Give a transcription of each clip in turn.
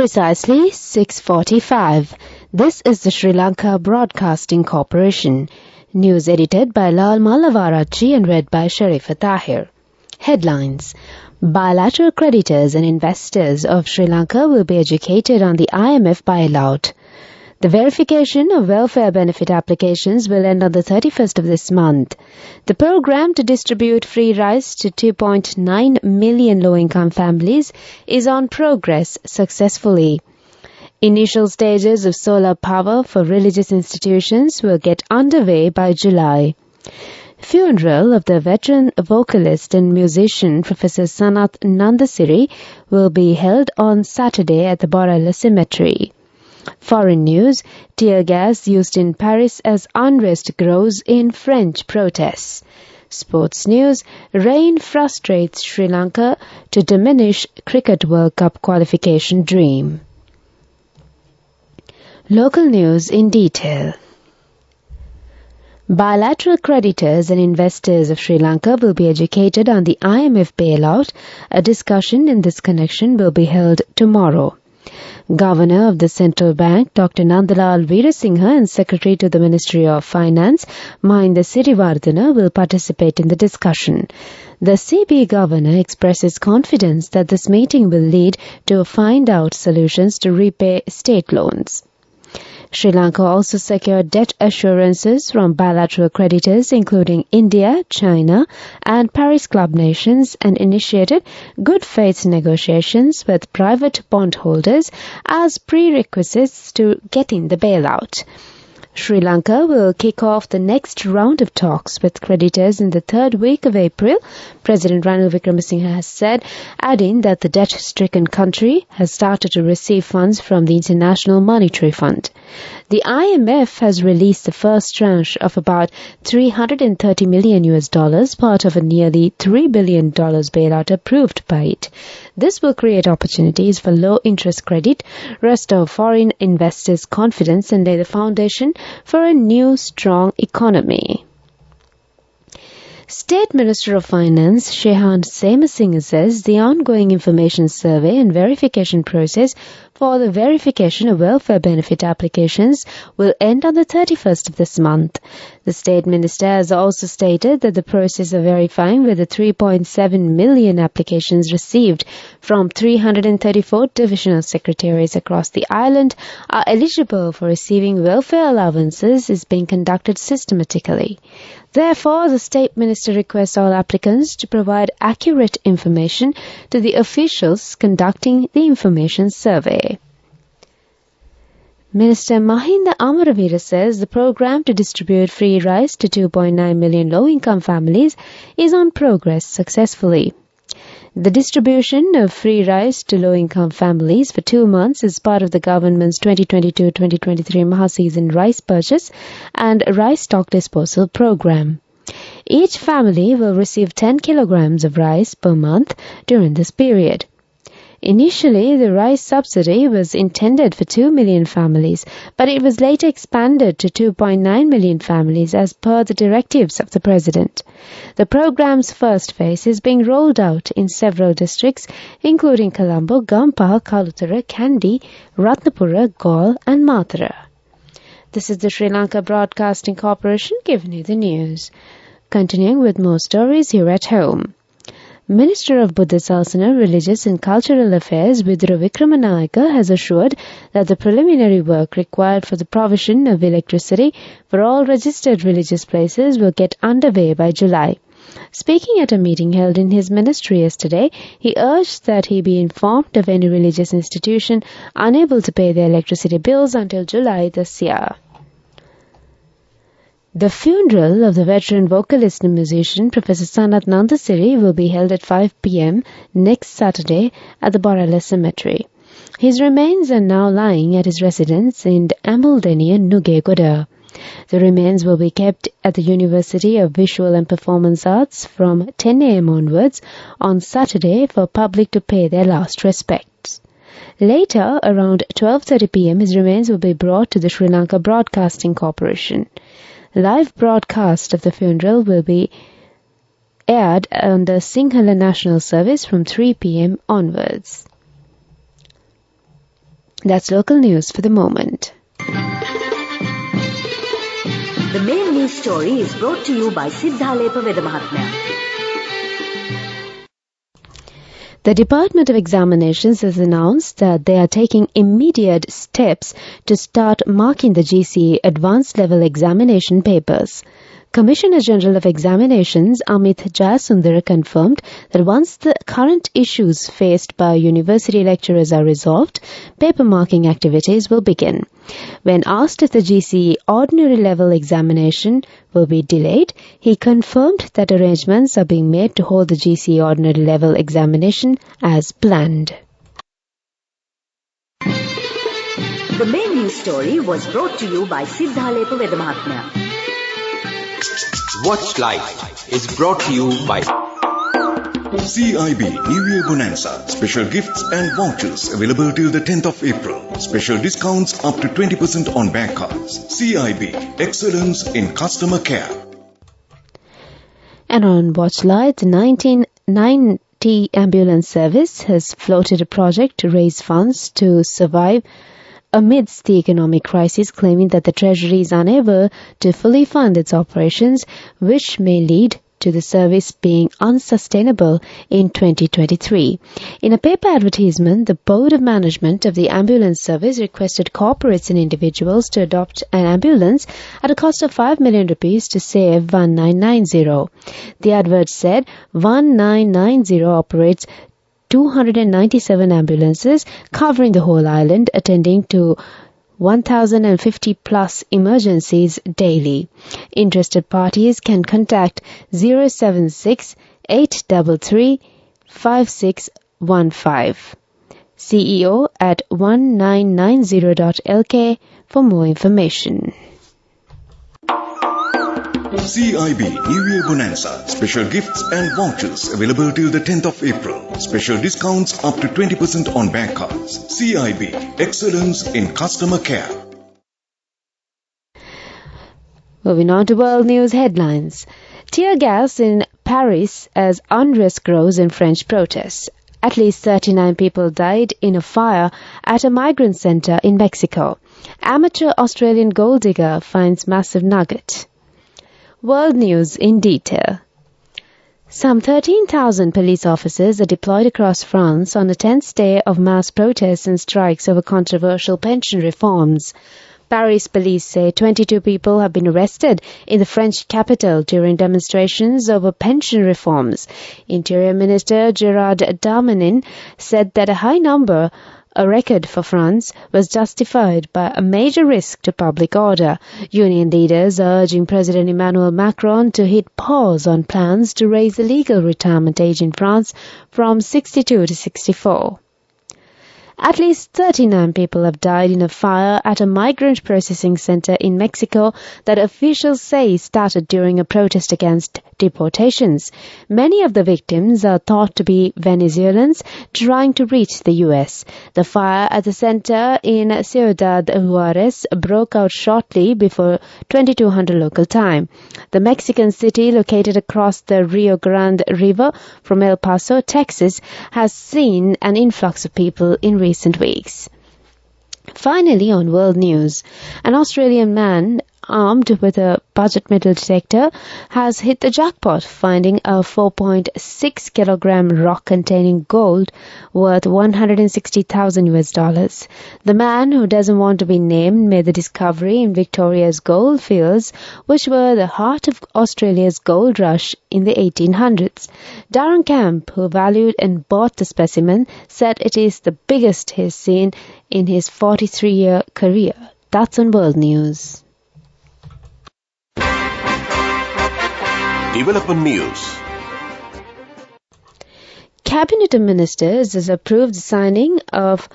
Precisely 6:45. This is the Sri Lanka Broadcasting Corporation. News edited by Lal Malavarachi and read by Sharifa Tahir. Headlines. Bilateral creditors and investors of Sri Lanka will be educated on the IMF bailout. The verification of welfare benefit applications will end on the 31st of this month. The program to distribute free rice to 2.9 million low-income families is on progress successfully. Initial stages of solar power for religious institutions will get underway by July. Funeral of the veteran vocalist and musician Professor Sanath Nandasiri will be held on Saturday at the Borella Cemetery. Foreign news, tear gas used in Paris as unrest grows in French protests. Sports news, rain frustrates Sri Lanka to diminish Cricket World Cup qualification dream. Local news in detail. Bilateral creditors and investors of Sri Lanka will be educated on the IMF bailout. A discussion in this connection will be held tomorrow. Governor of the Central Bank, Dr. Nandalal Veerasinghe, and Secretary to the Ministry of Finance, Mahinda Siriwardena, will participate in the discussion. The CB Governor expresses confidence that this meeting will lead to find out solutions to repay state loans. Sri Lanka also secured debt assurances from bilateral creditors including India, China, and Paris Club nations and initiated good faith negotiations with private bondholders as prerequisites to getting the bailout. Sri Lanka will kick off the next round of talks with creditors in the third week of April, President Ranil Wickremesinghe has said, adding that the debt-stricken country has started to receive funds from the International Monetary Fund. The IMF has released the first tranche of about $330 million, part of a nearly $3 billion bailout approved by it. This will create opportunities for low-interest credit, restore foreign investors' confidence, and lay the foundation for a new, strong economy. State Minister of Finance Shehan Semasinghe says the ongoing information survey and verification process for the verification of welfare benefit applications will end on the 31st of this month. The State Minister has also stated that the process of verifying whether 3.7 million applications received from 334 divisional secretaries across the island are eligible for receiving welfare allowances is being conducted systematically. Therefore, the State Minister requests all applicants to provide accurate information to the officials conducting the information survey. Minister Mahinda Amaravira says the program to distribute free rice to 2.9 million low-income families is on progress successfully. The distribution of free rice to low-income families for 2 months is part of the government's 2022-2023 Maha-season rice purchase and rice stock disposal program. Each family will receive 10 kilograms of rice per month during this period. Initially, the rice subsidy was intended for 2 million families, but it was later expanded to 2.9 million families as per the directives of the President. The program's first phase is being rolled out in several districts, including Colombo, Gampaha, Kalutara, Kandy, Ratnapura, Galle, and Mathura. This is the Sri Lanka Broadcasting Corporation giving you the news. Continuing with more stories here at home. Minister of Buddha Sasana, Religious and Cultural Affairs Vidura Vikramanayaka has assured that the preliminary work required for the provision of electricity for all registered religious places will get underway by July. Speaking at a meeting held in his ministry yesterday, he urged that he be informed of any religious institution unable to pay their electricity bills until July this year. The funeral of the veteran vocalist and musician Professor Sanath Nandasiri will be held at 5 p.m. next Saturday at the Borella Cemetery. His remains are now lying at his residence in Amuldeniya, Nugegoda. The remains will be kept at the University of Visual and Performance Arts from 10 a.m. onwards on Saturday for public to pay their last respects. Later, around 12:30 p.m., his remains will be brought to the Sri Lanka Broadcasting Corporation. Live broadcast of the funeral will be aired on the Sinhala National Service from 3 p.m. onwards. That's local news for the moment. The main news story is brought to you by Siddhalepa Vedamahatmya. The Department of Examinations has announced that they are taking immediate steps to start marking the GCE advanced level examination papers. Commissioner General of Examinations Amit Jayasundar confirmed that once the current issues faced by university lecturers are resolved, paper marking activities will begin. When asked if the GCE ordinary level examination will be delayed, he confirmed that arrangements are being made to hold the GCE ordinary level examination as planned. The main news story was brought to you by Siddhalepa Vedamahatmya. Watch Live is brought to you by CIB New Year Bonanza. Special gifts and vouchers available till the 10th of April. Special discounts up to 20% on bank cards. CIB, excellence in customer care. And on Watch Live, the 1990 ambulance service has floated a project to raise funds to survive amidst the economic crisis, claiming that the Treasury is unable to fully fund its operations, which may lead to the service being unsustainable in 2023. In a paper advertisement, the Board of Management of the ambulance service requested corporates and individuals to adopt an ambulance at a cost of 5 million rupees to save 1990. The advert said 1990 operates 297 ambulances covering the whole island, attending to 1,050 plus emergencies daily. Interested parties can contact 076 833 5615. CEO at 1990.lk for more information. CIB New Year Bonanza. Special gifts and vouchers available till the 10th of April. Special discounts up to 20% on bank cards. CIB, excellence in customer care. Moving on to world news headlines. Tear gas in Paris as unrest grows in French protests. At least 39 people died in a fire at a migrant center in Mexico. Amateur Australian gold digger finds massive nugget. World news in detail. Some 13,000 police officers are deployed across France on the 10th day of mass protests and strikes over controversial pension reforms. Paris police say 22 people have been arrested in the French capital during demonstrations over pension reforms. Interior Minister Gerard Darmanin said that a high number, a record for France, was justified by a major risk to public order. Union leaders are urging President Emmanuel Macron to hit pause on plans to raise the legal retirement age in France from 62 to 64. At least 39 people have died in a fire at a migrant processing center in Mexico that officials say started during a protest against deportations. Many of the victims are thought to be Venezuelans trying to reach the U.S. The fire at the center in Ciudad Juarez broke out shortly before 2200 local time. The Mexican city, located across the Rio Grande River from El Paso, Texas, has seen an influx of people in recent weeks. Finally, on world news, an Australian man armed with a budget metal detector has hit the jackpot, finding a 4.6 kilogram rock containing gold worth $160,000. The man, who doesn't want to be named, made the discovery in Victoria's gold fields, which were the heart of Australia's gold rush in the 1800s. Darren Camp, who valued and bought the specimen, said it is the biggest he's seen in his 43-year career. That's on World News. Development News. Cabinet of Ministers has approved the signing of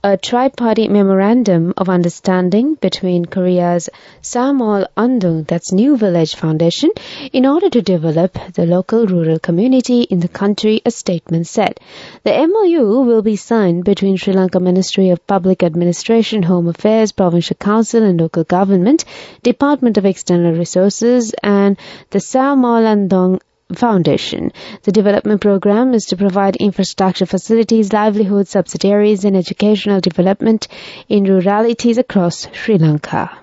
a tri-party memorandum of understanding between Korea's Samol Andong, that's New Village Foundation, in order to develop the local rural community in the country, a statement said. The MOU will be signed between Sri Lanka Ministry of Public Administration, Home Affairs, Provincial Council and Local Government, Department of External Resources and the Samol Andong Foundation. The development program is to provide infrastructure facilities, livelihood subsidiaries, and educational development in ruralities across Sri Lanka.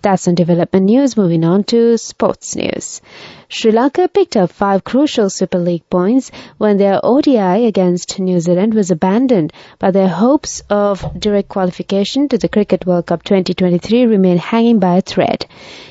That's on development news. Moving on to sports news. Sri Lanka picked up 5 crucial Super League points when their ODI against New Zealand was abandoned, but their hopes of direct qualification to the Cricket World Cup 2023 remain hanging by a thread.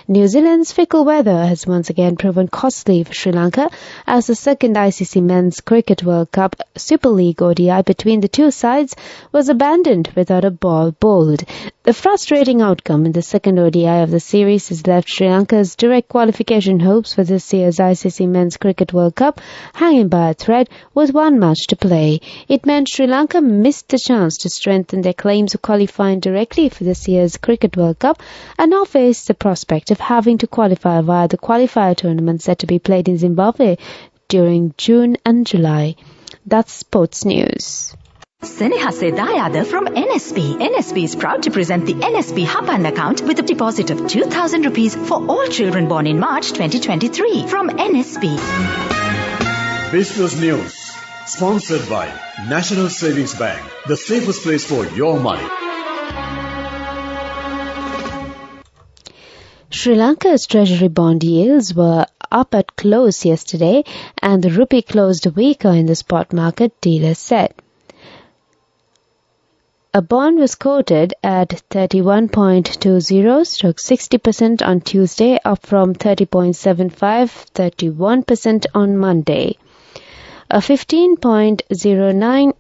New Zealand's fickle weather has once again proven costly for Sri Lanka as the second ICC Men's Cricket World Cup Super League ODI between the two sides was abandoned without a ball bowled. The frustrating outcome in the second ODI of the series has left Sri Lanka's direct qualification hopes for this year's ICC Men's Cricket World Cup hanging by a thread with one match to play. It meant Sri Lanka missed the chance to strengthen their claims of qualifying directly for this year's Cricket World Cup and now face the prospect of having to qualify via the qualifier tournament set to be played in Zimbabwe during June and July. That's sports news. Senehase Dayada from NSB. NSB is proud to present the NSB Hapan account with a deposit of 2,000 rupees for all children born in March 2023 from NSB. Business News, sponsored by National Savings Bank, the safest place for your money. Sri Lanka's treasury bond yields were up at close yesterday and the rupee closed weaker in the spot market, dealers said. A bond was quoted at 31.20/60% on Tuesday, up from 30.75/31% on Monday. A 15.09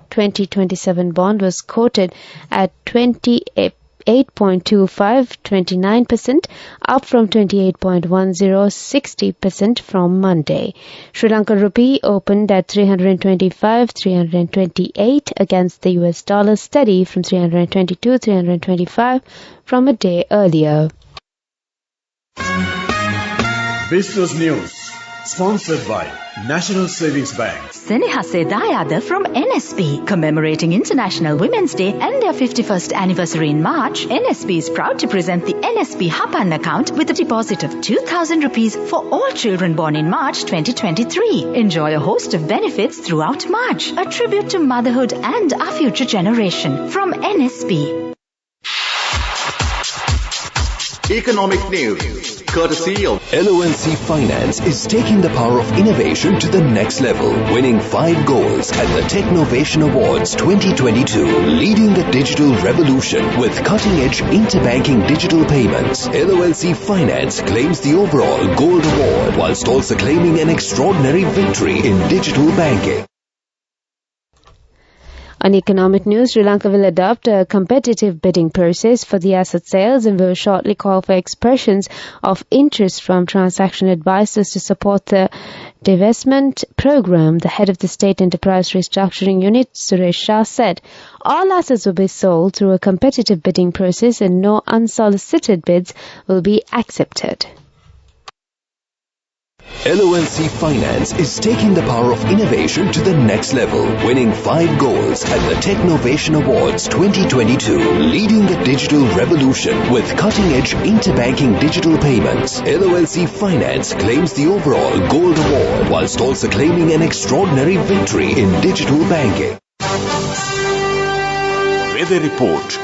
2027 bond was quoted at 28.25/29%, up from 28.10/60% from Monday. Sri Lankan rupee opened at 325-328 against the US dollar, steady from 322-325 from a day earlier. Business News, sponsored by National Savings Bank. Senehase Dayada from NSB. Commemorating International Women's Day and their 51st anniversary in March, NSB is proud to present the NSB Hapan account with a deposit of 2,000 rupees for all children born in March 2023. Enjoy a host of benefits throughout March. A tribute to motherhood and our future generation from NSB. Economic news, courtesy of LONC Finance is taking the power of innovation to the next level, winning 5 golds at the Technovation Awards 2022, leading the digital revolution with cutting-edge interbanking digital payments. LONC Finance claims the overall gold award, whilst also claiming an extraordinary victory in digital banking. On economic news, Sri Lanka will adopt a competitive bidding process for the asset sales and will shortly call for expressions of interest from transaction advisors to support the divestment program. The head of the State Enterprise Restructuring Unit, Suresh Shah, said all assets will be sold through a competitive bidding process and no unsolicited bids will be accepted. LONC Finance is taking the power of innovation to the next level, winning 5 golds at the Technovation Awards 2022, leading the digital revolution with cutting-edge interbanking digital payments. LONC Finance claims the overall gold award, whilst also claiming an extraordinary victory in digital banking. Weather Report.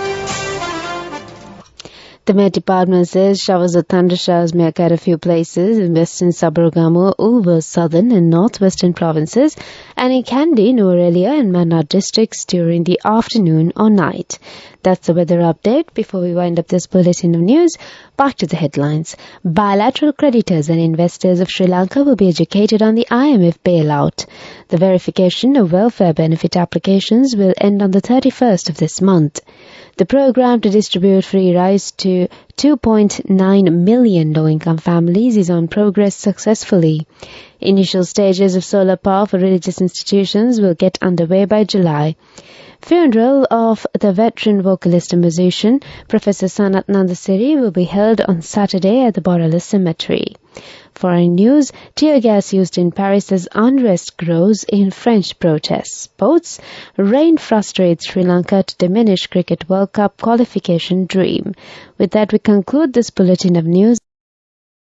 The Met Department says showers or thundershowers may occur at a few places in western Sabaragamu, over southern and northwestern provinces, and in Kandy, Nuwara and Mannar districts during the afternoon or night. That's the weather update. Before we wind up this bulletin of news, back to the headlines. Bilateral creditors and investors of Sri Lanka will be educated on the IMF bailout. The verification of welfare benefit applications will end on the 31st of this month. The program to distribute free rice to 2.9 million low-income families is on progress successfully. Initial stages of solar power for religious institutions will get underway by July. Funeral of the veteran vocalist and musician Professor Sanat Nandasiri will be held on Saturday at the Borala Cemetery. Foreign news, tear gas used in Paris as unrest grows in French protests. Sports, rain frustrates Sri Lanka to diminish Cricket World Cup qualification dream. With that, we conclude this bulletin of news.